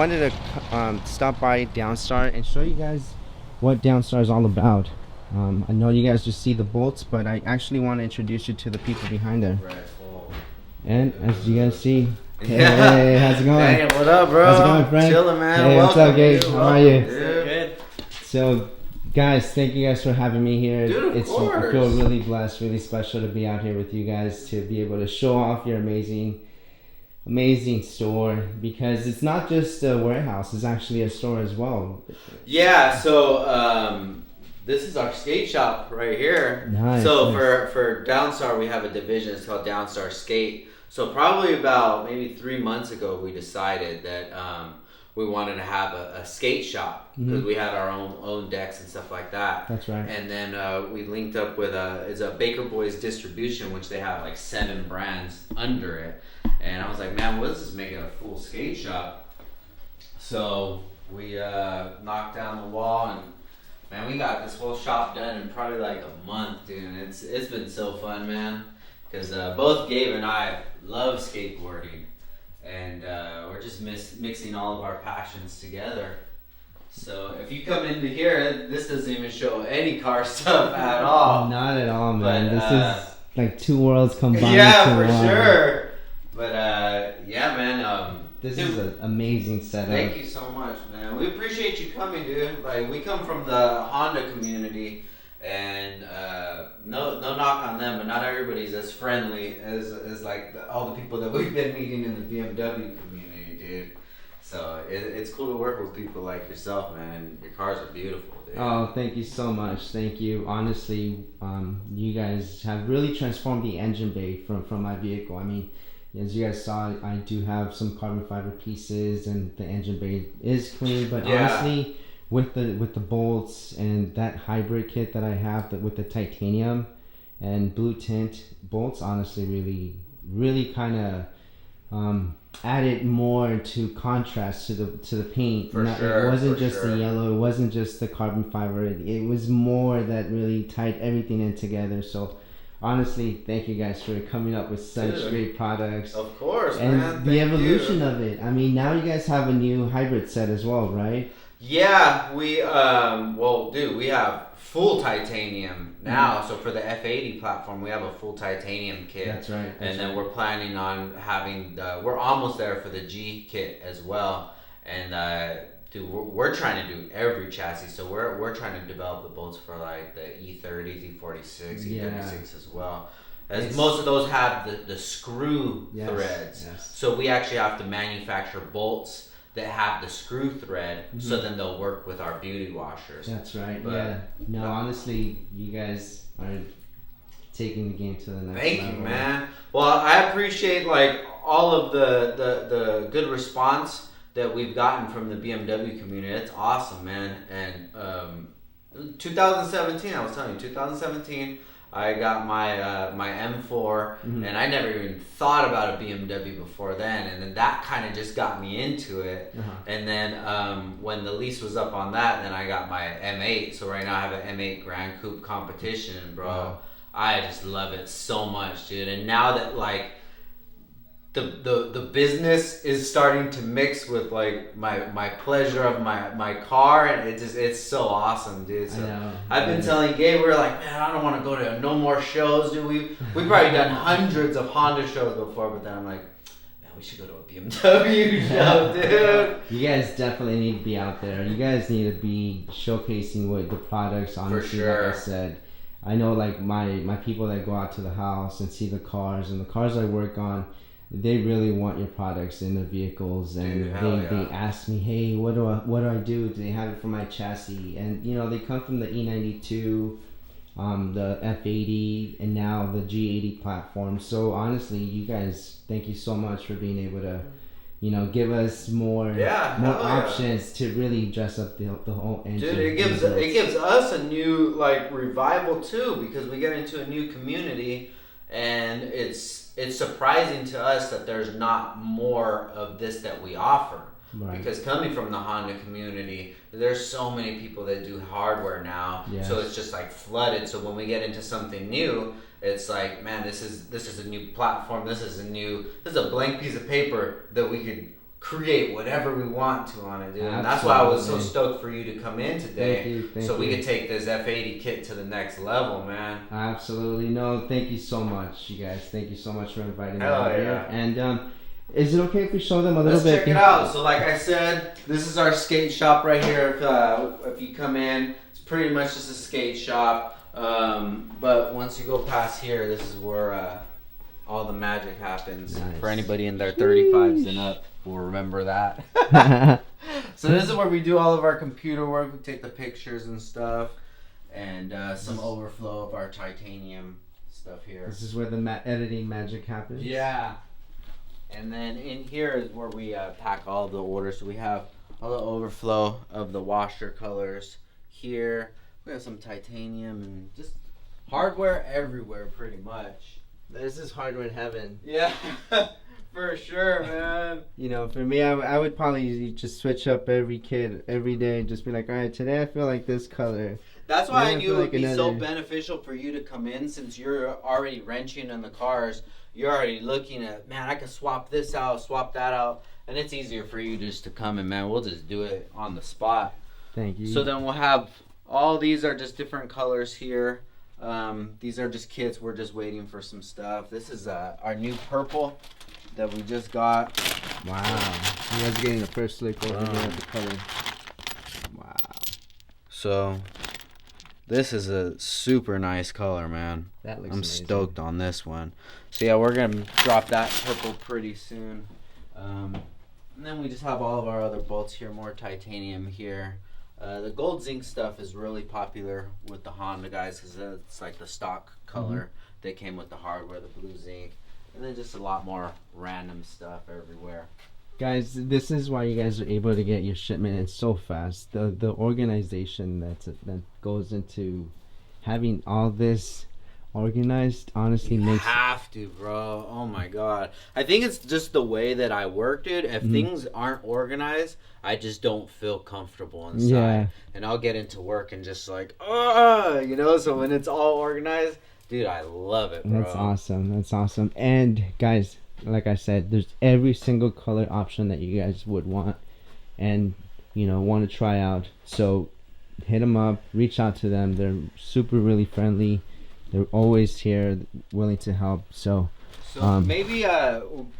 Wanted to stop by Downstar and show you guys what Downstar is all about. I know you guys just see the bolts, but I actually want to introduce you to the people behind there. And as you guys see, hey, how's it going? Hey, what up, bro? How's it going, Frank? Chilling, man. Hey, what's up, Gabe? How are you? Good. So, guys, thank you guys for having me here. Dude, of course. I feel really blessed, really special to be out here with you guys, to be able to show off your amazing store, because it's not just a warehouse, it's actually a store as well. Yeah, so this is our skate shop right here. Nice. So nice. for Downstar, we have a division. It's called Downstar Skate. So probably about maybe 3 months ago, we decided that we wanted to have a skate shop, because we had our own decks and stuff like that. That's right. And then we linked up with it's a Baker Boys distribution, which they have like 7 brands under it. And I was like, man, let's just make it a full skate shop. So we knocked down the wall, and man, we got this whole shop done in probably like a month, dude. And it's been so fun, man, because both Gabe and I love skateboarding, and we're just mixing all of our passions together. So if you come into here, this doesn't even show any car stuff at all. Not at all, man. But, this is like 2 worlds combined. Yeah, into for one. sure. But yeah, man. This is an amazing setup. Thank you so much, man. We appreciate you coming, dude. Like, we come from the Honda community, and no knock on them, but not everybody's as friendly as like all the people that we've been meeting in the BMW community, dude. So it's cool to work with people like yourself, man. Your cars are beautiful, dude. Oh, thank you so much. Thank you. Honestly, you guys have really transformed the engine bay from my vehicle. I mean, as you guys saw, I do have some carbon fiber pieces, and the engine bay is clean. But honestly, with the bolts and that hybrid kit that I have, with the titanium and blue tint bolts, honestly, really kind of added more to contrast to the paint. Sure, it wasn't just the yellow, it wasn't just the carbon fiber. It was more that really tied everything in together. So honestly, thank you guys for coming up with such great products. Of course, and man. The evolution of it. I mean, now you guys have a new hybrid set as well, right? Yeah, we we have full titanium now. So for the F80 platform, we have a full titanium kit. That's right. And then we're planning on having we're almost there for the G kit as well. And dude, we're trying to do every chassis. So we're trying to develop the bolts for like the E30s, E46, E36 as well. As most of those have the screw threads. Yes. So we actually have to manufacture bolts that have the screw thread, so then they'll work with our beauty washers. That's right. No, honestly, you guys are taking the game to the next level. Thank you, man. Well, I appreciate like all of the good response that we've gotten from the BMW community. It's awesome, man. And 2017, I was telling you, 2017, I got my my M4, and I never even thought about a BMW before then, and then that kind of just got me into it. And then when the lease was up on that, then I got my M8. So right now I have an M8 Grand Coupe competition, bro. I just love it so much, dude. And now that like the business is starting to mix with like my pleasure of my car, and it's so awesome, dude. So I've been telling Gabe, we're like, man, I don't want to go to no more shows, dude. We've probably done hundreds of Honda shows before, but then I'm like, man, we should go to a BMW show, dude. You guys definitely need to be out there. You guys need to be showcasing what the products, honestly. Like I said, I know like my people that go out to the house and see the cars, and the cars I work on, they really want your products in their vehicles, and they ask me, hey, what do I do? Do they have it for my chassis? And you know, they come from the E92, the F80, and now the G80 platform. So honestly, you guys, thank you so much for being able to, you know, give us more options to really dress up the whole engine. Dude, it gives us a new like revival too, because we get into a new community, and it's surprising to us that there's not more of this that we offer. Right. Because coming from the Honda community, there's so many people that do hardware now. Yes. So it's just like flooded. So when we get into something new, it's like, man, this is a new platform. This is a blank piece of paper that we could create whatever we want to on it, dude. And that's Absolutely. why I was so stoked for you to come in today. Thank so we you. could take this F80 kit to the next level, man. Absolutely. No, thank you so much, you guys. Thank you so much for inviting me Hell out yeah. here. And is it okay if we show them a little bit? Let's check it out. So like I said, this is our skate shop right here. If you come in, it's pretty much just a skate shop. But once you go past here, this is where all the magic happens. Nice. For anybody in their 35s and up will remember that. So this is where we do all of our computer work. We take the pictures and stuff, and some overflow of our titanium stuff here. This is where the editing magic happens. Yeah. And then in here is where we pack all the orders. So we have all the overflow of the washer colors here. We have some titanium and just hardware everywhere pretty much. This is hardware in heaven. Yeah, for sure, man. You know, for me, I would probably just switch up every kit every day. Just be like, all right, today I feel like this color. That's why I knew it would be so another. beneficial for you to come in, since you're already wrenching on the cars. You're already looking at, man, I could swap this out, swap that out, and it's easier for you just to come and, man, we'll just do it on the spot. Thank you. So then we'll have, all these are just different colors here. These are just kits. We're just waiting for some stuff. This is our new purple that we just got. Wow. You guys are getting the first look over here at the color. Wow. So this is a super nice color, man. That looks I'm amazing. stoked on this one. So yeah, we're gonna drop that purple pretty soon. And then we just have all of our other bolts here, more titanium here. The gold zinc stuff is really popular with the Honda guys because it's like the stock color. They came with the hardware, the blue zinc, and then just a lot more random stuff everywhere. Guys, this is why you guys are able to get your shipment in so fast. The organization that goes into having all this organized honestly You makes have to, bro. Oh my god. I think it's just the way that I work, dude. If things aren't organized, I just don't feel comfortable inside. Yeah. And I'll get into work and just like, you know, so when it's all organized, dude, I love it, bro. That's awesome. That's awesome. And guys, like I said, there's every single color option that you guys would want and, you know, want to try out. So hit them up, reach out to them. They're super really friendly. They're always here, willing to help. So maybe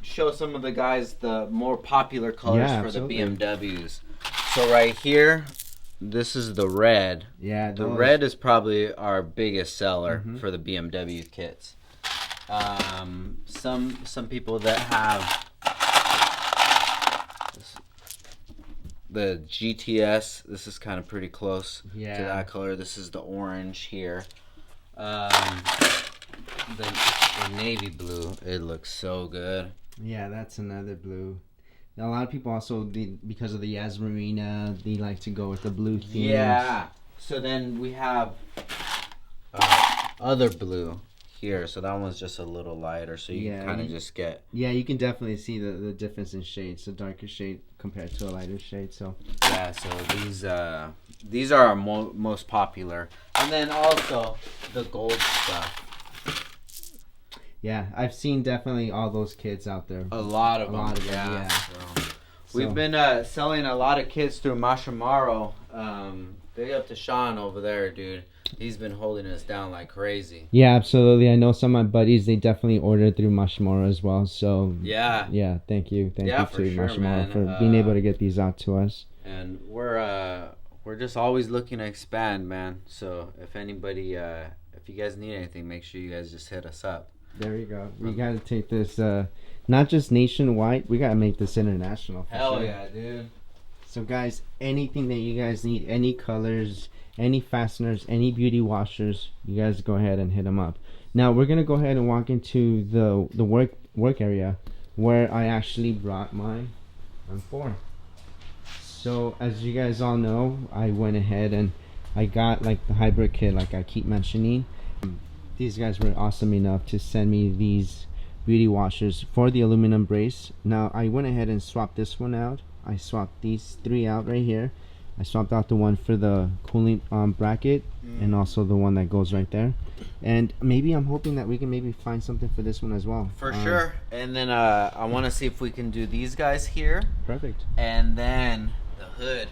show some of the guys the more popular colors for the BMWs. So right here, this is the red. Yeah, the red is probably our biggest seller for the BMW kits. Some people that have the GTS, this is kind of pretty close to that color. This is the orange here. The navy blue, it looks so good. Yeah, that's another blue. A lot of people also, because of the Yas Marina, they like to go with the blue themes. Yeah. So then we have other blue here. So that one's just a little lighter. So you can kind of just get... Yeah, you can definitely see the difference in shades. The darker shade compared to a lighter shade. So yeah, so these are our most popular. And then also the gold stuff. Yeah, I've seen definitely all those kids out there. A lot of them. Yeah. So we've been selling a lot of kits through Mashamaro. Big up to Sean over there, dude. He's been holding us down like crazy. Yeah, absolutely. I know some of my buddies, they definitely ordered through Mashamaro as well. So yeah, thank you to sure, Mashamaro for being able to get these out to us. And we're just always looking to expand, man. So if anybody, if you guys need anything, make sure you guys just hit us up. There you go. We got to take this, not just nationwide, we got to make this international. Hell yeah, dude. So guys, anything that you guys need, any colors, any fasteners, any beauty washers, you guys go ahead and hit them up. Now we're going to go ahead and walk into the work area where I actually brought my M4. So as you guys all know, I went ahead and I got like the hybrid kit like I keep mentioning. These guys were awesome enough to send me these beauty washers for the aluminum brace. Now I went ahead and swapped this one out. I swapped these three out right here, I swapped out the one for the cooling bracket and also the one that goes right there. And maybe I'm hoping that we can maybe find something for this one as well. For sure. And then I want to see if we can do these guys here. Perfect. And then the hood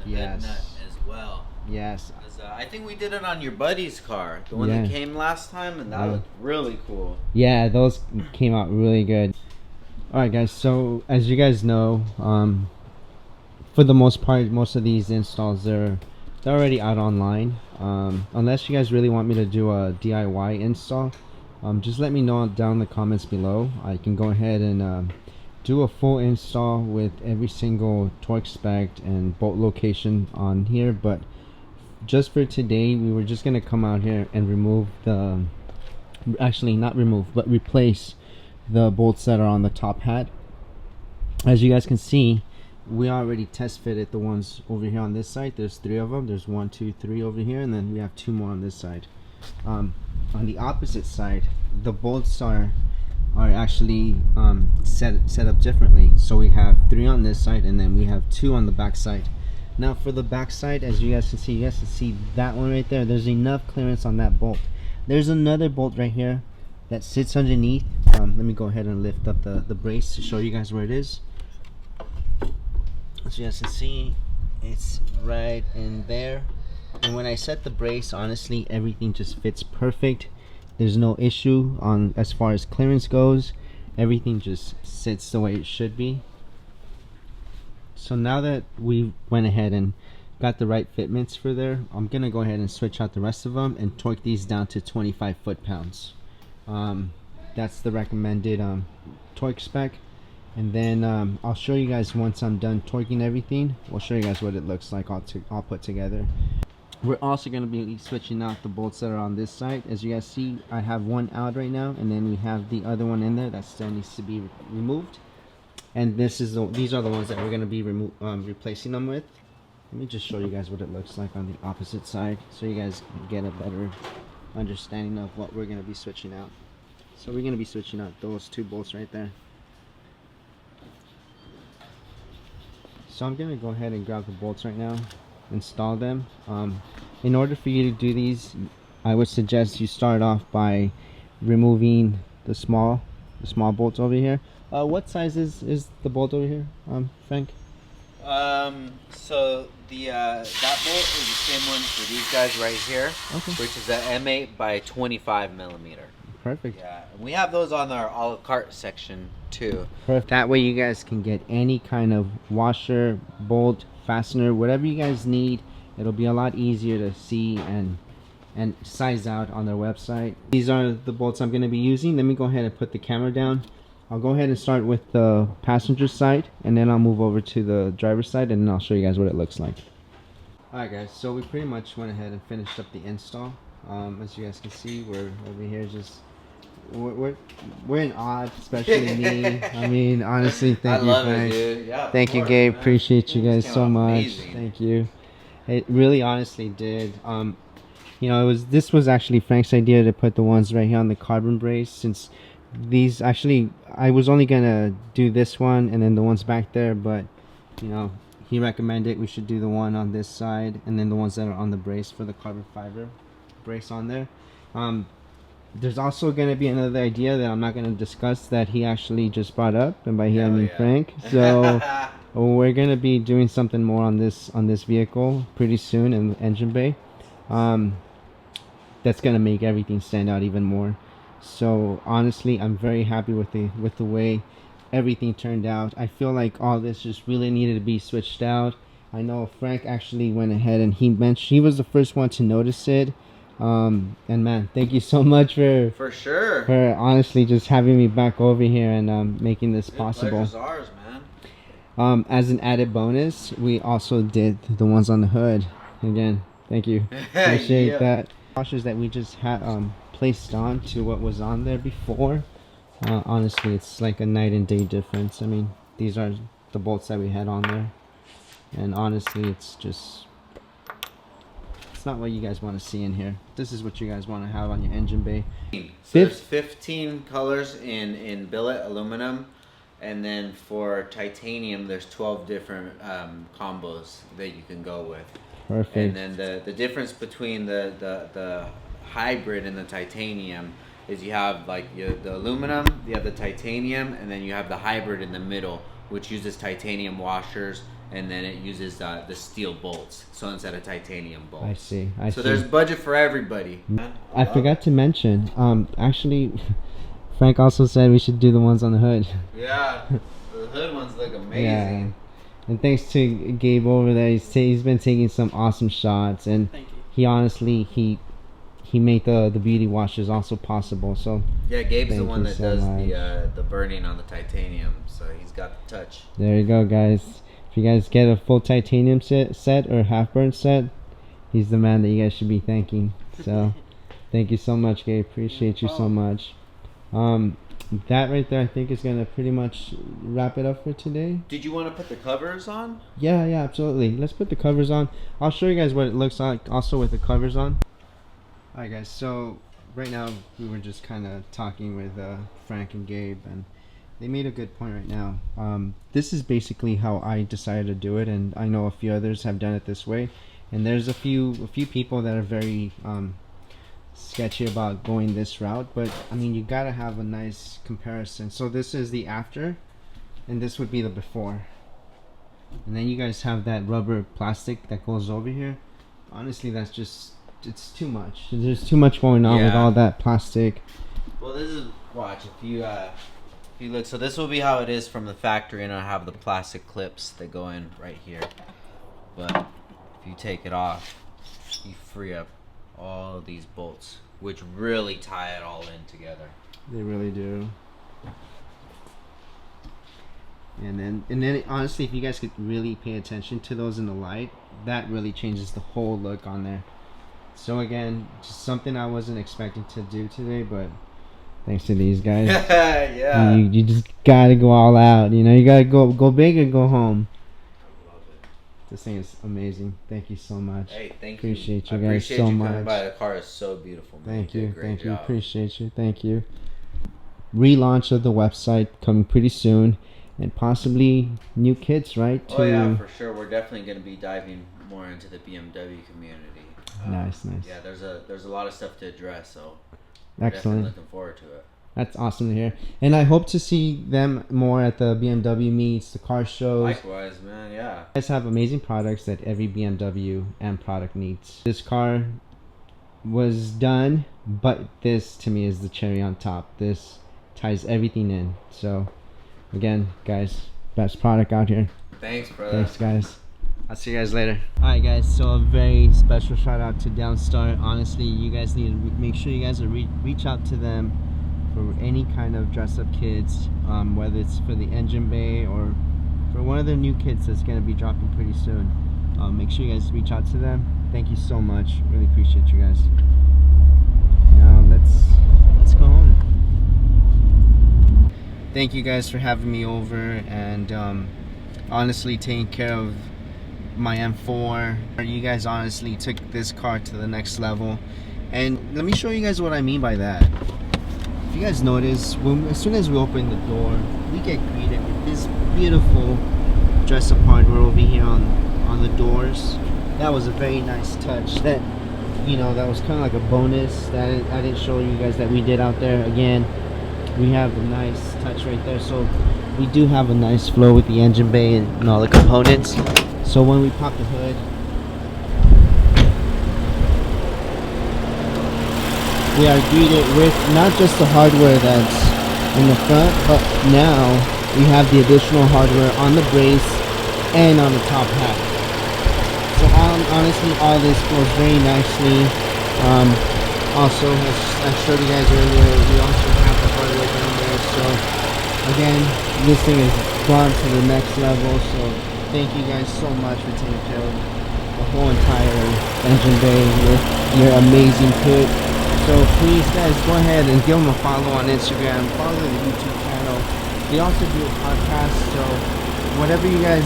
Yes. hood nut as well. Yes. I think we did it on your buddy's car, the one that came last time, and that looked really cool. Yeah, those came out really good. All right, guys. So as you guys know, for the most part, most of these installs they're already out online. Unless you guys really want me to do a DIY install, just let me know down in the comments below. I can go ahead and do a full install with every single torque spec and bolt location on here. But just for today, we were just gonna come out here and remove the, actually not remove, but replace the bolts that are on the top hat. As you guys can see, we already test fitted the ones over here on this side. There's 3 of them. There's 1, 2, 3 over here, and then we have 2 more on this side. On the opposite side, the bolts are actually set up differently. So we have 3 on this side, and then we have 2 on the back side. Now for the back side, as you guys can see that one right there. There's enough clearance on that bolt. There's another bolt right here that sits underneath. Let me go ahead and lift up the brace to show you guys where it is. As you guys can see, it's right in there. And when I set the brace, honestly, everything just fits perfect. There's no issue on as far as clearance goes. Everything just sits the way it should be. So now that we went ahead and got the right fitments for there, I'm gonna go ahead and switch out the rest of them and torque these down to 25 foot-pounds. That's the recommended torque spec. And then I'll show you guys once I'm done torquing everything. We'll show you guys what it looks like all put together. We're also going to be switching out the bolts that are on this side. As you guys see, I have one out right now, and then we have the other one in there that still needs to be removed. And these are the ones that we're going to be replacing them with. Let me just show you guys what it looks like on the opposite side, so you guys can get a better understanding of what we're going to be switching out. So we're going to be switching out those 2 bolts right there. So I'm going to go ahead and grab the bolts right now, install them. In order for you to do these, I would suggest you start off by removing the small bolts over here. What size is the bolt over here, Frank? So that bolt is the same one for these guys right here, which is the M8 by 25 millimeter. Perfect. Yeah, and we have those on our a la carte section too. Perfect. That way you guys can get any kind of washer, bolt, fastener, whatever you guys need. It'll be a lot easier to see and size out on their website. These are the bolts I'm going to be using. Let me go ahead and put the camera down. I'll go ahead and start with the passenger side, and then I'll move over to the driver's side, and then I'll show you guys what it looks like. Alright guys, so we pretty much went ahead and finished up the install. As you guys can see, we're over here just we're in awe, especially me. I mean, honestly, thank you, Frank. Yeah, thank you, Gabe. Man. Appreciate you guys so much. Amazing. Thank you. It really, honestly did. You know, this was actually Frank's idea to put the ones right here on the carbon brace, since these actually I was only gonna do this one and then the ones back there, but you know, he recommended we should do the one on this side and then the ones that are on the brace for the carbon fiber brace on there. There's also going to be another idea that I'm not going to discuss that he actually just brought up, and by he I mean Frank. So we're going to be doing something more on this vehicle pretty soon in the engine bay. That's going to make everything stand out even more. So honestly, I'm very happy with the way everything turned out. I feel like all this just really needed to be switched out. I know Frank actually went ahead and he was the first one to notice it. And man, thank you so much for sure for honestly just having me back over here and making this possible. Pleasure's ours, man. As an added bonus, we also did the ones on the hood. Again, thank you. Appreciate that. Washers that we just had placed on to what was on there before. Honestly, it's like a night and day difference. I mean, these are the bolts that we had on there, and honestly, it's not what you guys want to see in here. This is what you guys want to have on your engine bay. So there's 15 colors in billet aluminum. And then for titanium, there's 12 different combos that you can go with. Perfect. And then the difference between the hybrid and the titanium is you have like the aluminum, you have the titanium, and then you have the hybrid in the middle, which uses titanium washers, and then it uses the steel bolts. So instead of titanium bolts. I see. So there's budget for everybody. I forgot to mention, actually, Frank also said we should do the ones on the hood. Yeah, the hood ones look amazing. Yeah. And thanks to Gabe over there, he's been taking some awesome shots, and he honestly he made the beauty washes also possible. So yeah, Gabe's the one that does the burning on the titanium, so he's got the touch. There you go, guys. If you guys get a full titanium set or half burn set, he's the man that you guys should be thanking. So thank you so much, Gabe. Appreciate you so much. That right there, I think, is gonna pretty much wrap it up for today. Did you want to put the covers on? Yeah, absolutely. Let's put the covers on. I'll show you guys what it looks like also with the covers on. Alright guys, so right now we were just kind of talking with Frank and Gabe, and they made a good point right now. This is basically how I decided to do it, and I know a few others have done it this way, and there's a few people that are very sketchy about going this route, but I mean, you gotta have a nice comparison. So this is the after, and this would be the before, and then you guys have that rubber plastic that goes over here. Honestly, that's just, it's too much. There's too much going on with all that plastic. Well, this is, watch, if you look, so this will be how it is from the factory, and I have the plastic clips that go in right here. But if you take it off, you free up all of these bolts, which really tie it all in together. They really do. And then honestly, if you guys could really pay attention to those in the light, that really changes the whole look on there. So again, just something I wasn't expecting to do today, but thanks to these guys. Yeah. You just gotta go all out. You know, you gotta go big or go home. This thing is amazing. Thank you so much. Hey, thank appreciate you. You guys so much. Coming by. The car is so beautiful, man. Thank you. Thank you. Appreciate you. Thank you. Relaunch of the website coming pretty soon, and possibly new kits, right? Oh yeah, for sure. We're definitely going to be diving more into the BMW community. Nice. Yeah, there's a lot of stuff to address, so excellent. Definitely looking forward to it. That's awesome to hear, and I hope to see them more at the BMW meets, the car shows. Likewise, man. Yeah. You guys have amazing products that every BMW and product needs. This car was done, but this to me is the cherry on top. This ties everything in. So, again, guys, best product out here. Thanks, brother. Thanks, guys. I'll see you guys later. Alright guys, so a very special shout out to Downstar. Honestly, you guys need to make sure you guys reach out to them for any kind of dress up kits, whether it's for the engine bay or for one of their new kits that's going to be dropping pretty soon. Make sure you guys reach out to them. Thank you so much. Really appreciate you guys. Now let's go home. Thank you guys for having me over and honestly taking care of my M4. You guys honestly took this car to the next level, and let me show you guys what I mean by that. If you guys notice, as soon as we open the door, we get greeted with this beautiful dress-up hardware over here on the doors. That was a very nice touch. That, you know, that was kind of like a bonus that I didn't show you guys that we did out there. Again, we have a nice touch right there. So we do have a nice flow with the engine bay and all the components. So when we pop the hood, we are greeted with not just the hardware that's in the front, but now we have the additional hardware on the brace and on the top hat. So honestly, all this goes very nicely. Also, as I showed you guys earlier, we also have the hardware down there. So again, this thing is gone to the next level. So thank you guys so much for taking care of the whole entire engine bay with your amazing kit. So please guys, go ahead and give them a follow on Instagram, follow the YouTube channel. They also do a podcast, so whatever you guys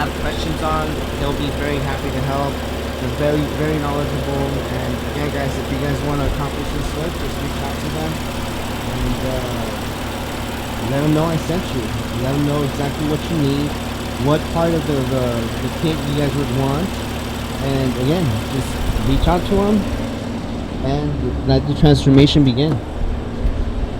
have questions on, they'll be very happy to help. They're very, very knowledgeable, and again guys, if you guys want to accomplish this look, just reach out to them. And let them know I sent you. Let them know exactly what you need, what part of the kit you guys would want, and again, just reach out to them and let the transformation begin.